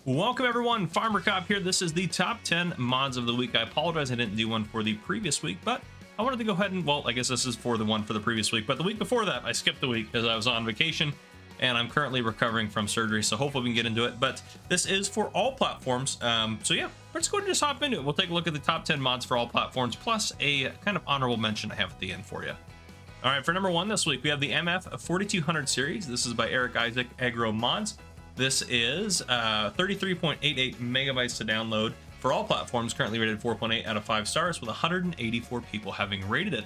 Welcome everyone, Farmer Cop here. This is the top 10 mods of the week. I apologize I didn't do one for the previous week, but I wanted to go ahead and, well, I guess this is for the one for the previous week, but the week before that, I skipped the week because I was on vacation and I'm currently recovering from surgery, so hopefully we can get into it. But this is for all platforms, so yeah, let's go ahead and just hop into it. We'll take a look at the top 10 mods for all platforms, plus a kind of honorable mention I have at the end for you. All right, for number one this week, we have the MF 4200 series. This is by Eric Isaac Agro Mods. This is 33.88 megabytes to download for all platforms, currently rated 4.8 out of 5 stars, with 184 people having rated it.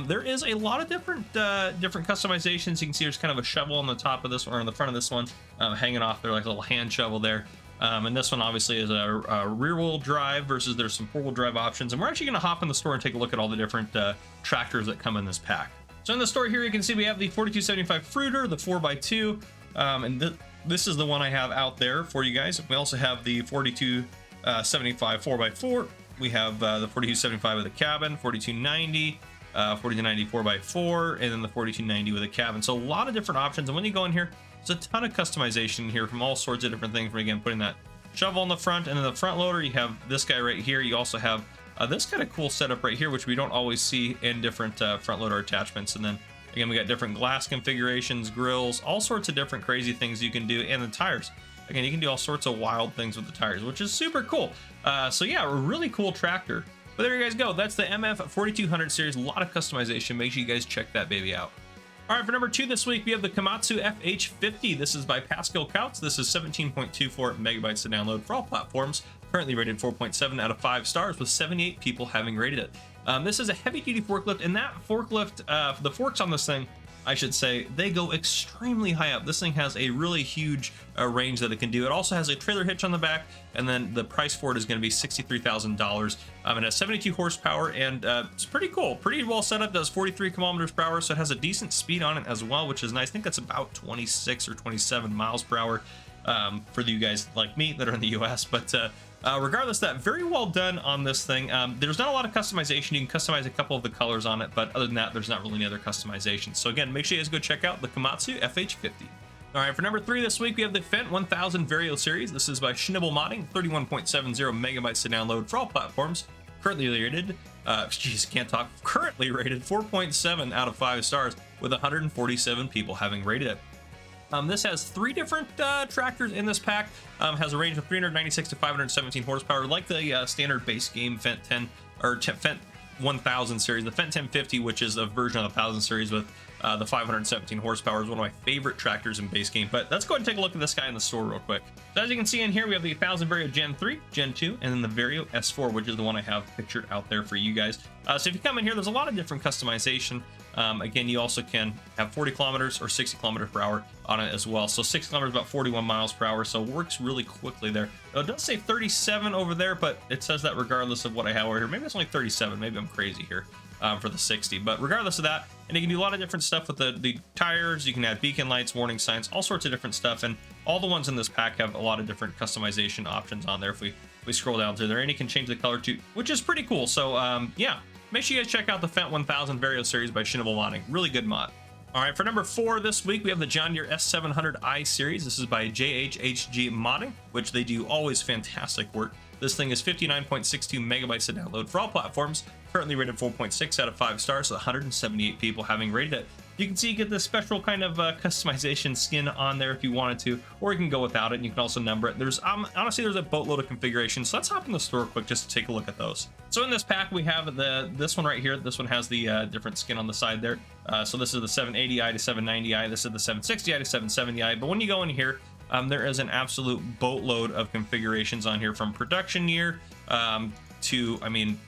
There is a lot of different customizations. You can see there's kind of a shovel on the top of this one, or on the front of this one, hanging off there, like a little hand shovel there. And this one obviously is a rear-wheel drive versus there's some four-wheel drive options. And we're actually going to hop in the store and take a look at all the different tractors that come in this pack. So in the store here, you can see we have the 4275 Fruiter, the 4x2, and this is the one I have out there for you guys. We also have the 4275 4x4. We have the 4275 with a cabin, 4290, 4290 4x4, and then the 4290 with a cabin. So a lot of different options. And when you go in here, there's a ton of customization here from all sorts of different things. From, again, putting that shovel on the front, and then the front loader, you have this guy right here. You also have this kind of cool setup right here, which we don't always see in different front loader attachments. And then again, we got different glass configurations, grills, all sorts of different crazy things you can do, and the tires. Again, you can do all sorts of wild things with the tires, which is super cool. So yeah, a really cool tractor. But there you guys go. That's the MF 4200 series. A lot of customization. Make sure you guys check that baby out. All right, for number two this week, we have the Komatsu FH50. This is by Pascal Kautz. This is 17.24 megabytes to download for all platforms. Currently rated 4.7 out of 5 stars, with 78 people having rated it. This is a heavy-duty forklift, and that forklift, the forks on this thing, I should say, they go extremely high up. This thing has a really huge range that it can do. It also has a trailer hitch on the back, and then the price for it is going to be $63,000. It has 72 horsepower, and it's pretty cool. Pretty well set up. Does 43 kilometers per hour, so it has a decent speed on it as well, which is nice. I think that's about 26 or 27 miles per hour for you guys like me that are in the US. But regardless of that, very well done on this thing. There's not a lot of customization. You can customize a couple of the colors on it, but other than that, there's not really any other customization. So again, make sure you guys go check out the Komatsu FH50. All right, for number three this week, we have the Fendt 1000 Vario series. This is by Schnibble Modding, 31.70 megabytes to download for all platforms. Currently rated, currently rated 4.7 out of 5 stars, with 147 people having rated it. This has three different tractors in this pack. Has a range of 396 to 517 horsepower, like the standard base game Fendt 10 or Fendt 1000 series. The Fendt 1050, which is a version of the 1000 series with the 517 horsepower, is one of my favorite tractors in base game. But let's go ahead and take a look at this guy in the store real quick. So as you can see in here, we have the 1000 Vario Gen 3, Gen 2, and then the Vario S4, which is the one I have pictured out there for you guys. So if you come in here, there's a lot of different customization. Again, you also can have 40 kilometers or 60 kilometers per hour on it as well. So 60 kilometers, about 41 miles per hour. So it works really quickly there. It does say 37 over there, but it says that regardless of what I have over here. Maybe it's only 37. Maybe I'm crazy here for the 60. But regardless of that, and you can do a lot of different stuff with the tires. You can add beacon lights, warning signs, all sorts of different stuff. And all the ones in this pack have a lot of different customization options on there. If we scroll down through there, and you can change the color too, which is pretty cool. So yeah. Make sure you guys check out the Fendt 1000 Vario series by Schnibble Modding. Really good mod. All right, for number four this week, we have the John Deere S700i series. This is by JHHG Modding, which they do always fantastic work. This thing is 59.62 megabytes to download for all platforms. Currently rated 4.6 out of 5 stars, with 178 people having rated it. You can see you get this special kind of customization skin on there if you wanted to, or you can go without it, and you can also number it. There's honestly, there's a boatload of configurations, so let's hop in the store quick just to take a look at those. So in this pack, we have this one right here. This one has the different skin on the side there. So this is the 780i to 790i. This is the 760i to 770i. But when you go in here, there is an absolute boatload of configurations on here, from production year to, I mean,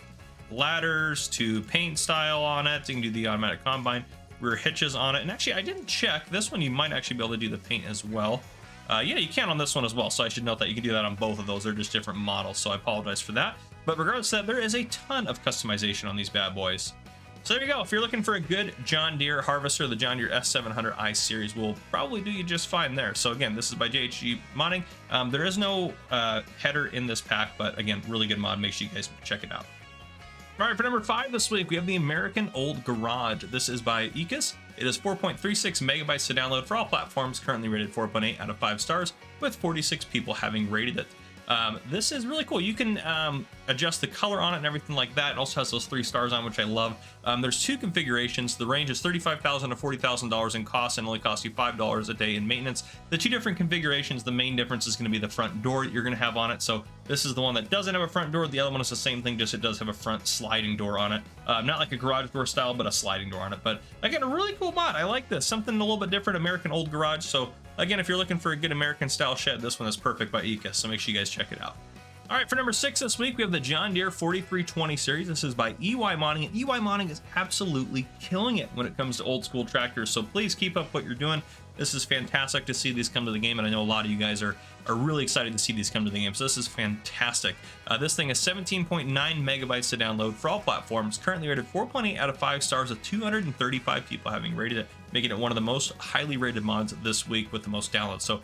ladders to paint style on it. You can do the automatic combine, rear hitches on it. And actually, I didn't check. This one, you might actually be able to do the paint as well. Yeah, you can on this one as well. So I should note that you can do that on both of those. They're just different models. So I apologize for that. But regardless of that, there is a ton of customization on these bad boys. So there you go. If you're looking for a good John Deere harvester, the John Deere S700i series will probably do you just fine there. So again, this is by JHG Modding. There is no header in this pack, but again, really good mod. Make sure you guys check it out. All right, for number 5 this week, we have the American Old Garage. This is by Ecus. It is 4.36 megabytes to download for all platforms, currently rated 4.8 out of 5 stars, with 46 people having rated it. This is really cool. You can adjust the color on it and everything like that. It also has those 3 stars on, which I love. There's 2 configurations. The range is $35,000 to $40,000 in cost and only costs you $5 a day in maintenance. The 2 different configurations, the main difference is going to be the front door that you're going to have on it. So this is the one that doesn't have a front door. The other one is the same thing, just it does have a front sliding door on it. Not like a garage door style, but a sliding door on it. But again, a really cool mod. I like this. Something a little bit different, American Old Garage. So again, if you're looking for a good American style shed, this one is perfect by Ecus, so make sure you guys check it out. All right, for number 6 this week, we have the John Deere 4320 series. This is by EY Modding, and EY Modding is absolutely killing it when it comes to old school tractors, so please keep up what you're doing. This is fantastic to see these come to the game, and I know a lot of you guys are really excited to see these come to the game, so this is fantastic. This thing is 17.9 megabytes to download for all platforms, currently rated 4.8 out of 5 stars with 235 people having rated it, making it one of the most highly rated mods this week with the most downloads. So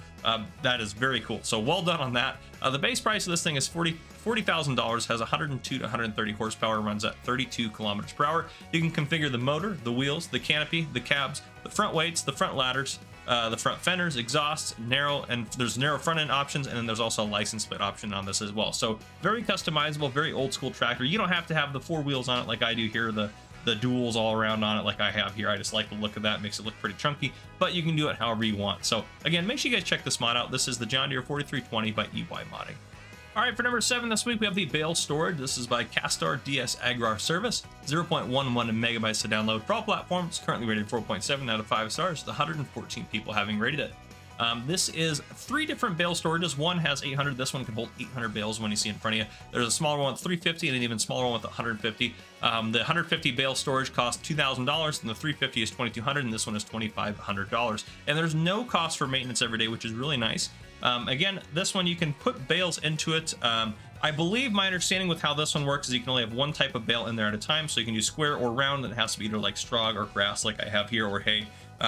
that is very cool. So well done on that. The base price of this thing is $40,000, has 102 to 130 horsepower, runs at 32 kilometers per hour. You can configure the motor, the wheels, the canopy, the cabs, the front weights, the front ladders, the front fenders, exhausts, and there's narrow front end options, and then there's also a license plate option on this as well. So very customizable, very old school tractor. You don't have to have the 4 wheels on it like I do here, the duals all around on it like I have here. I just like the look of that. It makes it look pretty chunky, but you can do it however you want. So again, make sure you guys check this mod out. This is the John Deere 4320 by EY Modding. All right, for number 7 this week, we have the Bale Storage. This is by Castor DS Agrar Service, 0.11 megabytes to download for all platforms, currently rated 4.7 out of 5 stars, with 114 people having rated it. This is 3 different bale storages. One has 800. This one can hold 800 bales when you see in front of you. There's a smaller one with 350 and an even smaller one with 150. The 150 bale storage costs $2,000, and the 350 is $2,200, and this one is $2,500. And there's no cost for maintenance every day, which is really nice. Again, this one you can put bales into it. I believe my understanding with how this one works is you can only have one type of bale in there at a time, so you can use square or round, and it has to be either like straw or grass like I have here, or hay.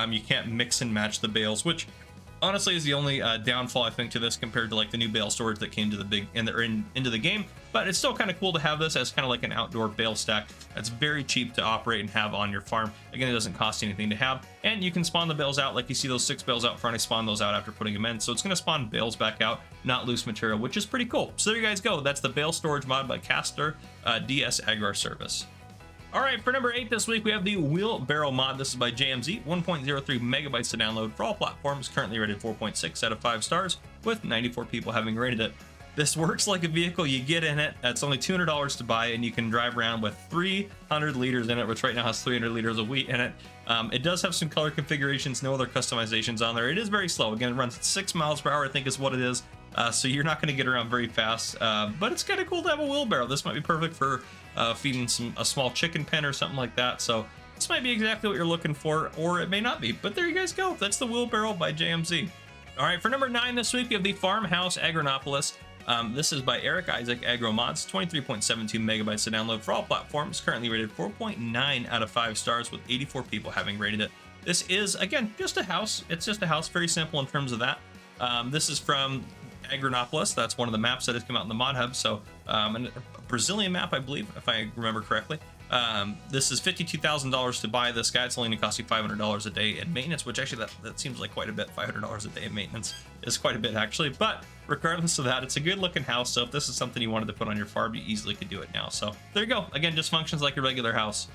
You can't mix and match the bales, which honestly is the only downfall I think to this compared to like the new bale storage that came to the big and they're into the game. But it's still kind of cool to have this as kind of like an outdoor bale stack that's very cheap to operate and have on your farm. Again, it doesn't cost you anything to have, and you can spawn the bales out. Like you see those 6 bales out front, I spawn those out after putting them in, so it's going to spawn bales back out, not loose material, which is pretty cool. So there you guys go. That's the Bale Storage mod by Castor DS Agrar Service. All right, for number 8 this week, we have the Wheelbarrow Mod. This is by JMZ, 1.03 megabytes to download for all platforms, currently rated 4.6 out of 5 stars, with 94 people having rated it. This works like a vehicle. You get in it, it's only $200 to buy, and you can drive around with 300 liters in it, which right now has 300 liters of wheat in it. It does have some color configurations, no other customizations on there. It is very slow. Again, it runs at 6 miles per hour, I think is what it is. So you're not going to get around very fast, but it's kind of cool to have a wheelbarrow. This might be perfect for feeding a small chicken pen or something like that. So this might be exactly what you're looking for, or it may not be. But there you guys go. That's the Wheelbarrow by JMZ. All right, for number 9 this week, we have the Farmhouse Agronopolis. This is by Eric Isaac Agro Mods, 23.72 megabytes to download for all platforms, currently rated 4.9 out of 5 stars, with 84 people having rated it. This is, again, just a house. It's just a house, very simple in terms of that. This is from Agronopolis. That's one of the maps that has come out in the Mod Hub. So a Brazilian map, I believe, if I remember correctly. This is $52,000 to buy this guy. It's only going to cost you $500 a day in maintenance, which actually that seems like quite a bit. $500 a day in maintenance is quite a bit actually. But regardless of that, it's a good looking house. So if this is something you wanted to put on your farm, you easily could do it now. So there you go. Again, just functions like a regular house.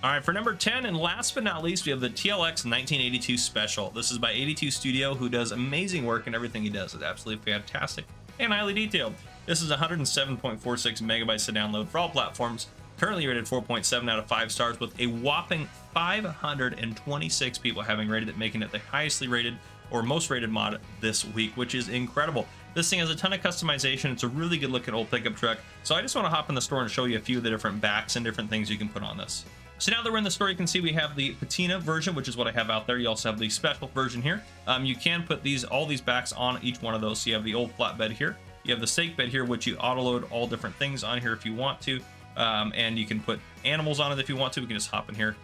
All right, for number 10, and last but not least, we have the TLX 1982 Special. This is by 82 Studio, who does amazing work, and everything he does is absolutely fantastic and highly detailed. This is 107.46 megabytes to download for all platforms, currently rated 4.7 out of 5 stars, with a whopping 526 people having rated it, making it the highest rated or most rated mod this week, which is incredible. This thing has a ton of customization. It's a really good looking old pickup truck. So I just want to hop in the store and show you a few of the different backs and different things you can put on this. So now that we're in the store, you can see we have the patina version, which is what I have out there. You also have the special version here. You can put all these backs on each one of those. So you have the old flatbed here. You have the stake bed here, which you auto load all different things on here if you want to. And you can put animals on it if you want to. We can just hop in here,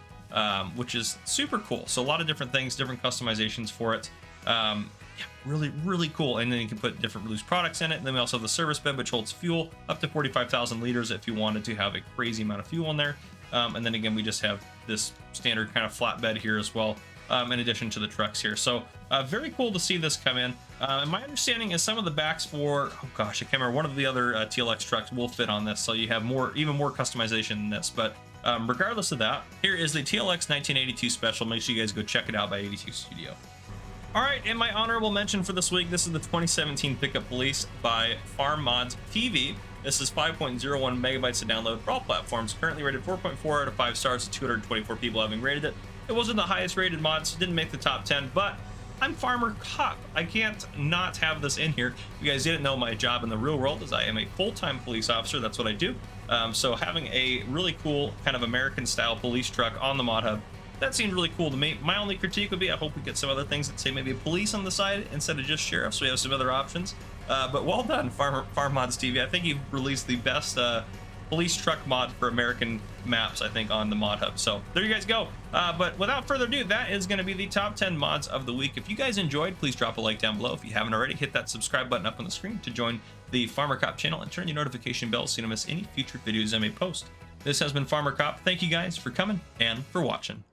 which is super cool. So a lot of different things, different customizations for it. yeah, really cool. And then you can put different loose products in it. And then we also have the service bed, which holds fuel up to 45,000 liters if you wanted to have a crazy amount of fuel in there. And then again, we just have this standard kind of flatbed here as well, in addition to the trucks here. So very cool to see this come in. And my understanding is some of the backs for, oh gosh, I can't remember, one of the other TLX trucks will fit on this. So you have even more customization in this. But regardless of that, here is the TLX 1982 Special. Make sure you guys go check it out by 82 Studio. All right, and my honorable mention for this week, this is the 2017 Pickup Police by Farmhouse TV. This is 5.01 megabytes to download for all platforms. Currently rated 4.4 out of 5 stars, 224 people having rated it. It wasn't the highest rated mod, so it didn't make the top 10, but I'm Farmer Cop. I can't not have this in here. You guys didn't know my job in the real world is I am a full-time police officer. That's what I do. So having a really cool kind of American-style police truck on the mod hub, that seemed really cool to me. My only critique would be I hope we get some other things that say maybe police on the side instead of just sheriff, so we have some other options. But well done, Farmhouse TV. I think you've released the best police truck mod for American maps, I think, on the mod hub. So there you guys go. But without further ado, that is going to be the top 10 mods of the week. If you guys enjoyed, please drop a like down below. If you haven't already, hit that subscribe button up on the screen to join the Farmer Cop channel and turn your notification bell so you don't miss any future videos I may post. This has been Farmer Cop. Thank you guys for coming and for watching.